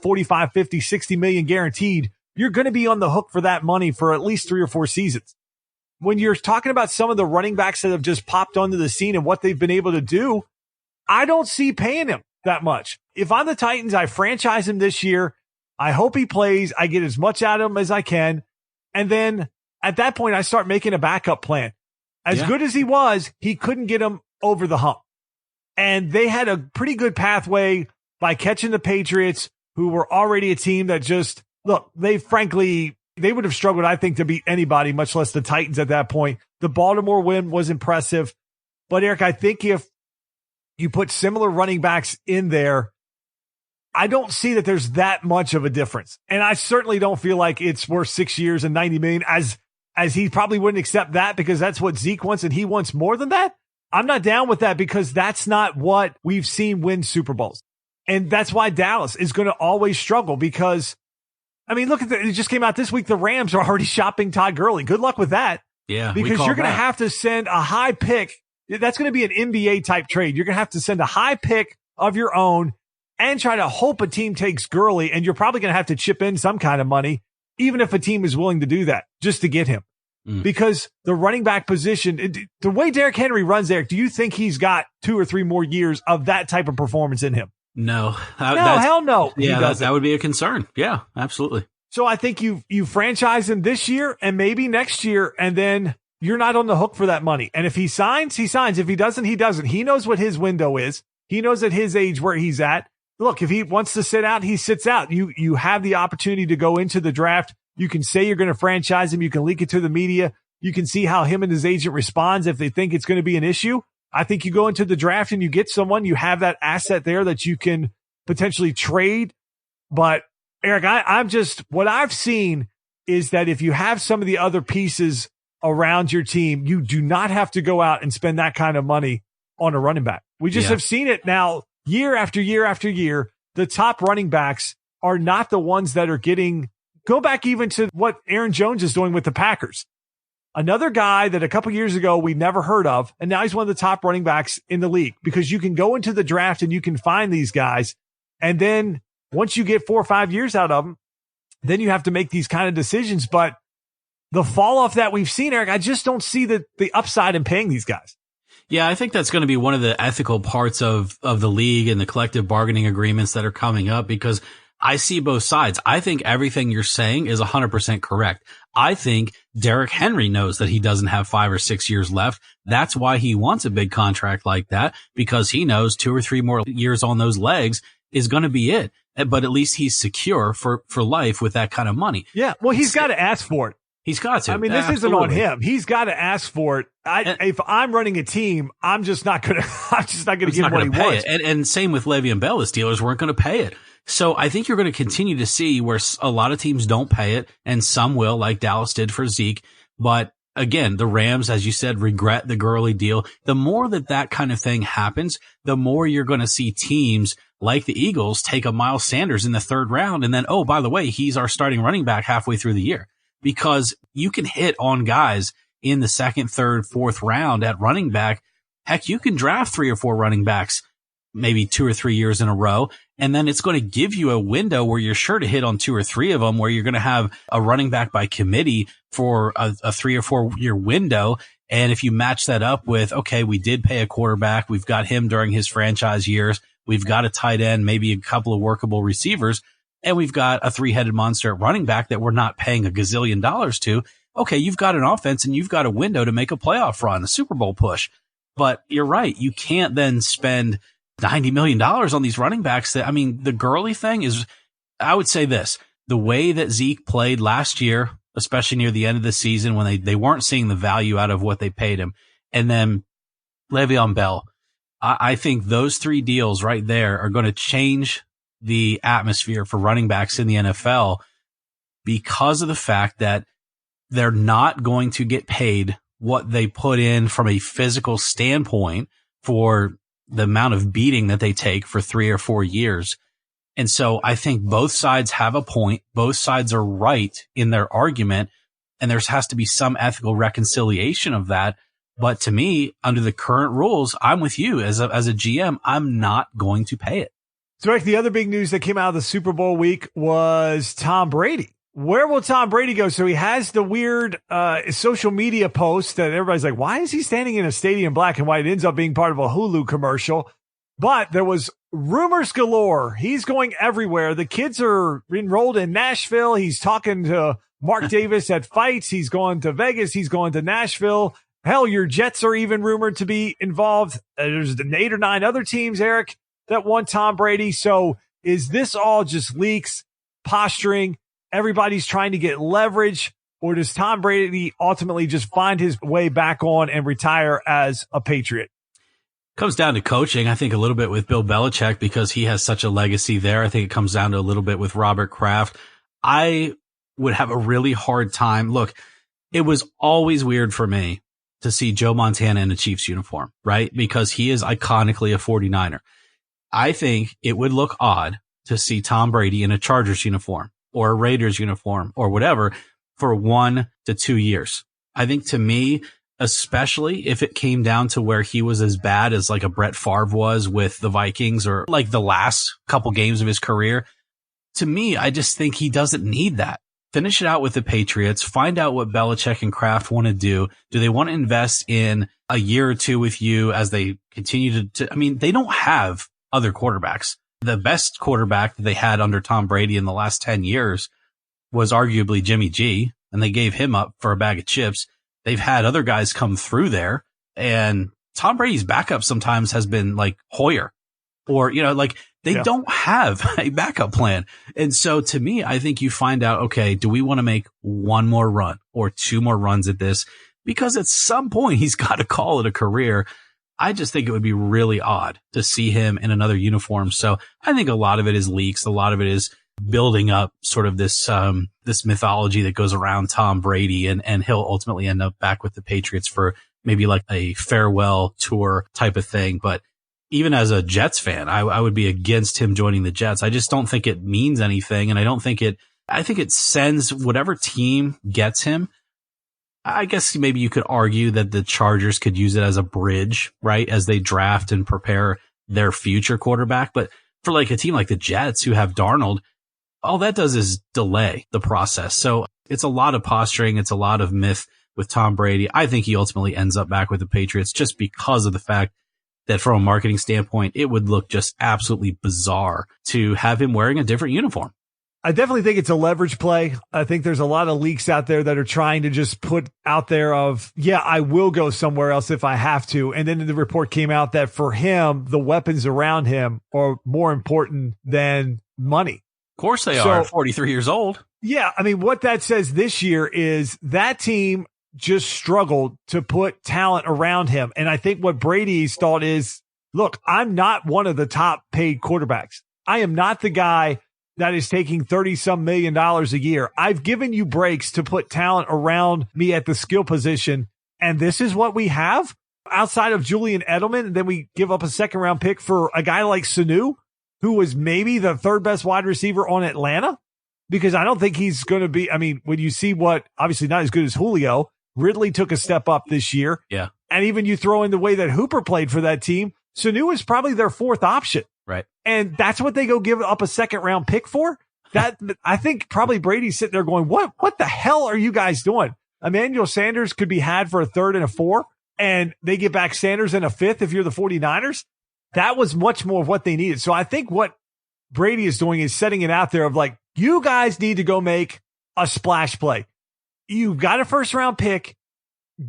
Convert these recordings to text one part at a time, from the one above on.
45, 50, 60 million guaranteed, you're going to be on the hook for that money for at least 3 or 4 seasons. When you're talking about some of the running backs that have just popped onto the scene and what they've been able to do, I don't see paying him that much. If I'm the Titans, I franchise him this year. I hope he plays. I get as much out of him as I can. And then at that point, I start making a backup plan. As good as he was, he couldn't get him over the hump. And they had a pretty good pathway by catching the Patriots, who were already a team that just, look, they would have struggled, I think, to beat anybody, much less the Titans at that point. The Baltimore win was impressive. But Eric, I think if you put similar running backs in there, I don't see that there's that much of a difference. And I certainly don't feel like it's worth 6 years and $90 million, as he probably wouldn't accept that because that's what Zeke wants and he wants more than that. I'm not down with that because that's not what we've seen win Super Bowls. And that's why Dallas is going to always struggle because, I mean, look at it just came out this week. The Rams are already shopping Todd Gurley. Good luck with that. Yeah. Because you're going to have to send a high pick. That's going to be an NBA type trade. You're going to have to send a high pick of your own and try to hope a team takes Gurley. And you're probably going to have to chip in some kind of money, even if a team is willing to do that just to get him. Because the running back position, the way Derrick Henry runs, Eric, do you think he's got 2 or 3 more years of that type of performance in him? No. Hell no. Yeah, that would be a concern. Yeah, absolutely. So I think you franchise him this year and maybe next year, and then you're not on the hook for that money. And if he signs, he signs. If he doesn't, he doesn't. He knows what his window is. He knows at his age where he's at. Look, if he wants to sit out, he sits out. You have the opportunity to go into the draft. You can say you're going to franchise him. You can leak it to the media. You can see how him and his agent responds if they think it's going to be an issue. I think you go into the draft and you get someone, you have that asset there that you can potentially trade. But Eric, what I've seen is that if you have some of the other pieces around your team, you do not have to go out and spend that kind of money on a running back. We just have seen it now year after year after year. The top running backs are not the ones that are getting. Go back even to what Aaron Jones is doing with the Packers. Another guy that a couple years ago we never heard of, and now he's one of the top running backs in the league because you can go into the draft and you can find these guys. And then once you get 4 or 5 years out of them, then you have to make these kind of decisions. But the fall off that we've seen, Eric, I just don't see the upside in paying these guys. Yeah, I think that's going to be one of the ethical parts of the league and the collective bargaining agreements that are coming up because I see both sides. I think everything you're saying is 100% correct. I think Derrick Henry knows that he doesn't have 5 or 6 years left. That's why he wants a big contract like that, because he knows 2 or 3 more years on those legs is going to be it. But at least he's secure for life with that kind of money. Yeah. Well, he's got to ask for it. He's got to. I mean, this isn't on him. He's got to ask for it. If I'm running a team, I'm just not going to give him what he wants. And same with Le'Veon Bell. The Steelers weren't going to pay it. So I think you're going to continue to see where a lot of teams don't pay it and some will, like Dallas did for Zeke. But again, the Rams, as you said, regret the Gurley deal. The more that kind of thing happens, the more you're going to see teams like the Eagles take a Miles Sanders in the 3rd round. And then, oh, by the way, he's our starting running back halfway through the year, because you can hit on guys in the 2nd, 3rd, 4th round at running back. Heck, you can draft 3 or 4 running backs, maybe 2 or 3 years in a row. And then it's going to give you a window where you're sure to hit on 2 or 3 of them, where you're going to have a running back by committee for a 3 or 4 year window. And if you match that up with, okay, we did pay a quarterback. We've got him during his franchise years. We've got a tight end, maybe a couple of workable receivers, and we've got a 3-headed monster at running back that we're not paying a gazillion dollars to. Okay, you've got an offense and you've got a window to make a playoff run, a Super Bowl push. But you're right. You can't then spend $90 million on these running backs. The Gurley thing is, I would say this, the way that Zeke played last year, especially near the end of the season when they weren't seeing the value out of what they paid him. And then Le'Veon Bell, I think those 3 deals right there are going to change the atmosphere for running backs in the NFL because of the fact that they're not going to get paid what they put in from a physical standpoint for the amount of beating that they take for 3 or 4 years. And so I think both sides have a point. Both sides are right in their argument, and there has to be some ethical reconciliation of that. But to me, under the current rules, I'm with you as a GM. I'm not going to pay it. So, Rick, the other big news that came out of the Super Bowl week was Tom Brady. Where will Tom Brady go? So he has the weird social media post that everybody's like, why is he standing in a stadium black and white? It ends up being part of a Hulu commercial. But there was rumors galore. He's going everywhere. The kids are enrolled in Nashville. He's talking to Mark Davis at fights. He's going to Vegas. He's going to Nashville. Hell, your Jets are even rumored to be involved. There's 8 or 9 other teams, Eric, that want Tom Brady. So is this all just leaks, posturing? Everybody's trying to get leverage, or does Tom Brady ultimately just find his way back on and retire as a Patriot? Comes down to coaching, I think, a little bit with Bill Belichick because he has such a legacy there. I think it comes down to a little bit with Robert Kraft. I would have a really hard time. Look, it was always weird for me to see Joe Montana in a Chiefs uniform, right? Because he is iconically a 49er. I think it would look odd to see Tom Brady in a Chargers uniform or a Raiders uniform or whatever for 1 to 2 years. I think to me, especially if it came down to where he was as bad as like a Brett Favre was with the Vikings or like the last couple games of his career, to me, I just think he doesn't need that. Finish it out with the Patriots, find out what Belichick and Kraft want to do. Do they want to invest in a year or two with you as they continue to I mean, they don't have other quarterbacks. The best quarterback that they had under Tom Brady in the last 10 years was arguably Jimmy G, and they gave him up for a bag of chips. They've had other guys come through there, and Tom Brady's backup sometimes has been like Hoyer or, like they don't have a backup plan. And so to me, I think you find out, okay, do we want to make one more run or 2 more runs at this? Because at some point he's got to call it a career. I just think it would be really odd to see him in another uniform. So I think a lot of it is leaks. A lot of it is building up sort of this mythology that goes around Tom Brady, and he'll ultimately end up back with the Patriots for maybe like a farewell tour type of thing. But even as a Jets fan, I would be against him joining the Jets. I just don't think it means anything. And I think it sends whatever team gets him. I guess maybe you could argue that the Chargers could use it as a bridge, right? As they draft and prepare their future quarterback. But for like a team like the Jets who have Darnold, all that does is delay the process. So it's a lot of posturing. It's a lot of myth with Tom Brady. I think he ultimately ends up back with the Patriots just because of the fact that from a marketing standpoint, it would look just absolutely bizarre to have him wearing a different uniform. I definitely think it's a leverage play. I think there's a lot of leaks out there that are trying to just put out there of, yeah, I will go somewhere else if I have to. And then the report came out that for him, the weapons around him are more important than money. Of course they are. 43 years old. Yeah. I mean, what that says this year is that team just struggled to put talent around him. And I think what Brady's thought is, look, I'm not one of the top paid quarterbacks. I am not the guy that is taking $30-some million a year. I've given you breaks to put talent around me at the skill position. And this is what we have outside of Julian Edelman. And then we give up a 2nd-round pick for a guy like Sanu, who was maybe the 3rd best wide receiver on Atlanta, because I don't think he's going to be. I mean, when you see what, obviously not as good as Julio, Ridley took a step up this year. Yeah. And even you throw in the way that Hooper played for that team, Sanu is probably their 4th option. Right. And that's what they go give up a 2nd-round pick for. That I think probably Brady's sitting there going, what the hell are you guys doing? Emmanuel Sanders could be had for a 3rd and a 4th, and they get back Sanders in a 5th if you're the 49ers. That was much more of what they needed. So I think what Brady is doing is setting it out there of like, you guys need to go make a splash play. You got a 1st-round pick.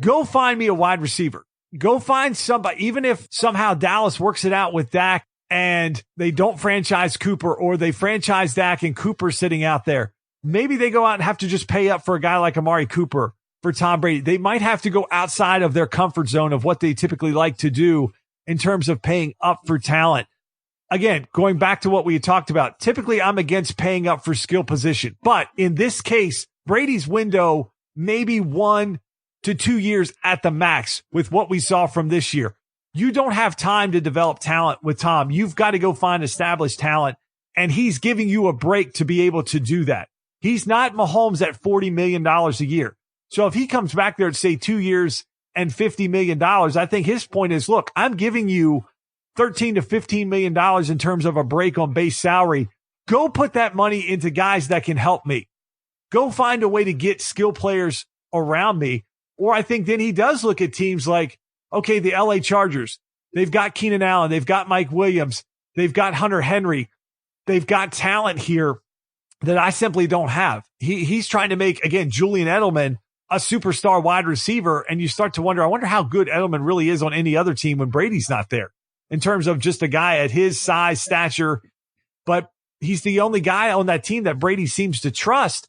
Go find me a wide receiver. Go find somebody, even if somehow Dallas works it out with Dak and they don't franchise Cooper, or they franchise Dak and Cooper sitting out there. Maybe they go out and have to just pay up for a guy like Amari Cooper for Tom Brady. They might have to go outside of their comfort zone of what they typically like to do in terms of paying up for talent. Again, going back to what we had talked about, typically I'm against paying up for skill position. But in this case, Brady's window, maybe 1 to 2 years at the max with what we saw from this year. You don't have time to develop talent with Tom. You've got to go find established talent, and he's giving you a break to be able to do that. He's not Mahomes at $40 million a year. So if he comes back there at, say, 2 years and $50 million, I think his point is, look, I'm giving you $13 to $15 million in terms of a break on base salary. Go put that money into guys that can help me. Go find a way to get skill players around me. Or I think then he does look at teams like, okay, the LA Chargers. They've got Keenan Allen. They've got Mike Williams. They've got Hunter Henry. They've got talent here that I simply don't have. He's trying to make, again, Julian Edelman a superstar wide receiver. And you start to wonder, I wonder how good Edelman really is on any other team when Brady's not there in terms of just a guy at his size, stature. But he's the only guy on that team that Brady seems to trust.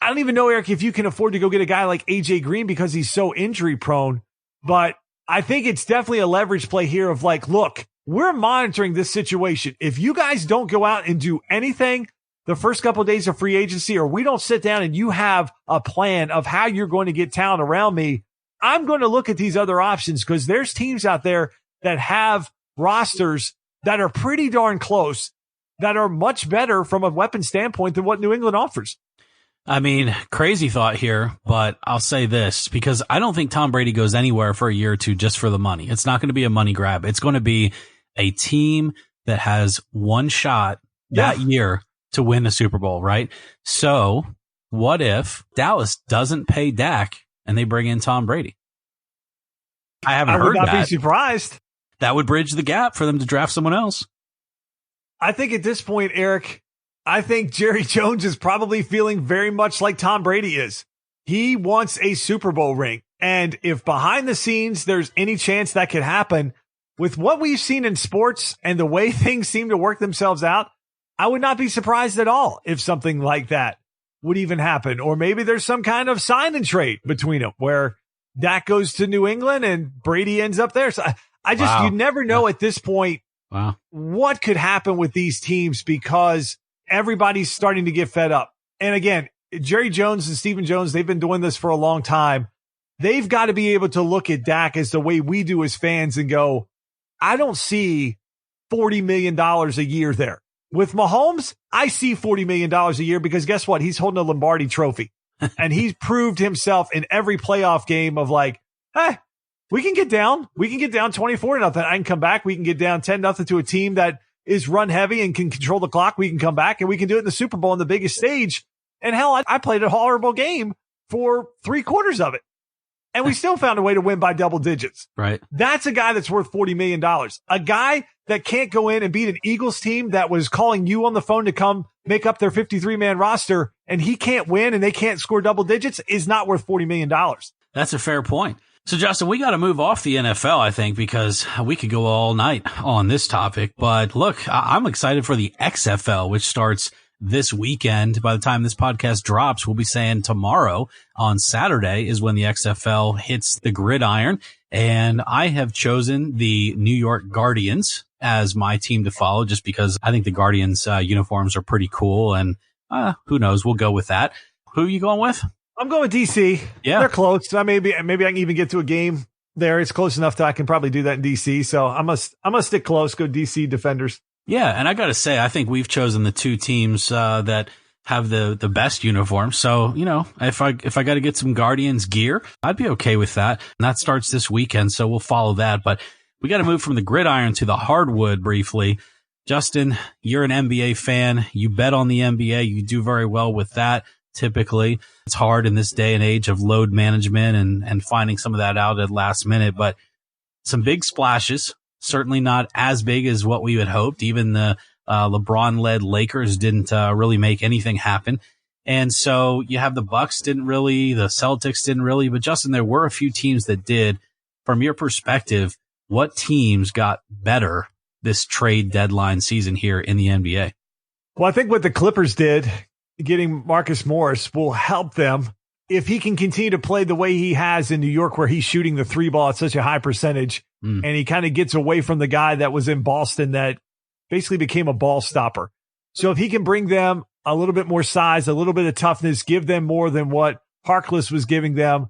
I don't even know, Eric, if you can afford to go get a guy like AJ Green because he's so injury prone. But I think it's definitely a leverage play here of like, look, we're monitoring this situation. If you guys don't go out and do anything the first couple of days of free agency, or we don't sit down and you have a plan of how you're going to get talent around me, I'm going to look at these other options because there's teams out there that have rosters that are pretty darn close, that are much better from a weapon standpoint than what New England offers. I mean, crazy thought here, but I'll say this because I don't think Tom Brady goes anywhere for a year or two just for the money. It's not going to be a money grab. It's going to be a team that has one shot that year to win the Super Bowl, right? So what if Dallas doesn't pay Dak and they bring in Tom Brady? I haven't heard that. I would not be surprised. That would bridge the gap for them to draft someone else. I think at this point, Eric, I think Jerry Jones is probably feeling very much like Tom Brady is. He wants a Super Bowl ring. And if behind the scenes there's any chance that could happen, with what we've seen in sports and the way things seem to work themselves out, I would not be surprised at all if something like that would even happen. Or maybe there's some kind of sign and trade between them where Dak goes to New England and Brady ends up there. So I just, you never know at this point what could happen with these teams because everybody's starting to get fed up. And again, Jerry Jones and Stephen Jones, they've been doing this for a long time. They've got to be able to look at Dak as the way we do as fans and go, I don't see $40 million a year there. With Mahomes, I see $40 million a year because guess what? He's holding a Lombardi trophy and he's proved himself in every playoff game of like, hey, we can get down. We can get down 24-0. I can come back. We can get down 10-0 to a team that is run heavy and can control the clock. We can come back and we can do it in the Super Bowl on the biggest stage. And hell, I played a horrible game for 3/4 of it. And we still found a way to win by double digits. Right. That's a guy that's worth $40 million. A guy that can't go in and beat an Eagles team that was calling you on the phone to come make up their 53-man roster and he can't win and they can't score double digits is not worth $40 million. That's a fair point. So, Justin, we got to move off the NFL, I think, because we could go all night on this topic. But look, I'm excited for the XFL, which starts this weekend. By the time this podcast drops, we'll be saying tomorrow on Saturday is when the XFL hits the gridiron. And I have chosen the New York Guardians as my team to follow just because I think the Guardians uniforms are pretty cool. And who knows? We'll go with that. Who are you going with? I'm going with DC. Yeah. They're close. Maybe I can even get to a game there. It's close enough that I can probably do that in DC. So I'm gonna stick close, go DC Defenders. Yeah. And I got to say, I think we've chosen the two teams that have the best uniforms. So, you know, if I got to get some Guardians gear, I'd be okay with that. And that starts this weekend. So we'll follow that. But we got to move from the gridiron to the hardwood briefly. Justin, you're an NBA fan. You bet on the NBA. You do very well with that. Typically, it's hard in this day and age of load management and finding some of that out at last minute, but some big splashes, certainly not as big as what we had hoped. Even the LeBron-led Lakers didn't really make anything happen. And so you have the Bucks didn't really, the Celtics didn't really, but Justin, there were a few teams that did. From your perspective, what teams got better this trade deadline season here in the NBA? Well, I think what the Clippers did, getting Marcus Morris, will help them if he can continue to play the way he has in New York, where he's shooting the three ball at such a high percentage. And he kind of gets away from the guy that was in Boston that basically became a ball stopper. So if he can bring them a little bit more size, a little bit of toughness, give them more than what Harkless was giving them,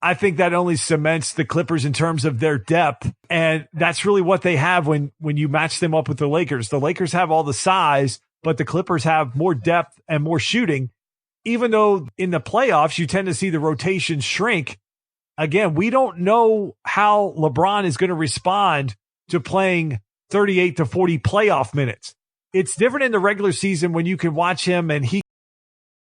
I think that only cements the Clippers in terms of their depth. And that's really what they have when you match them up with the Lakers. The Lakers have all the size, but the Clippers have more depth and more shooting. Even though in the playoffs, you tend to see the rotation shrink. Again, we don't know how LeBron is going to respond to playing 38 to 40 playoff minutes. It's different in the regular season when you can watch him and he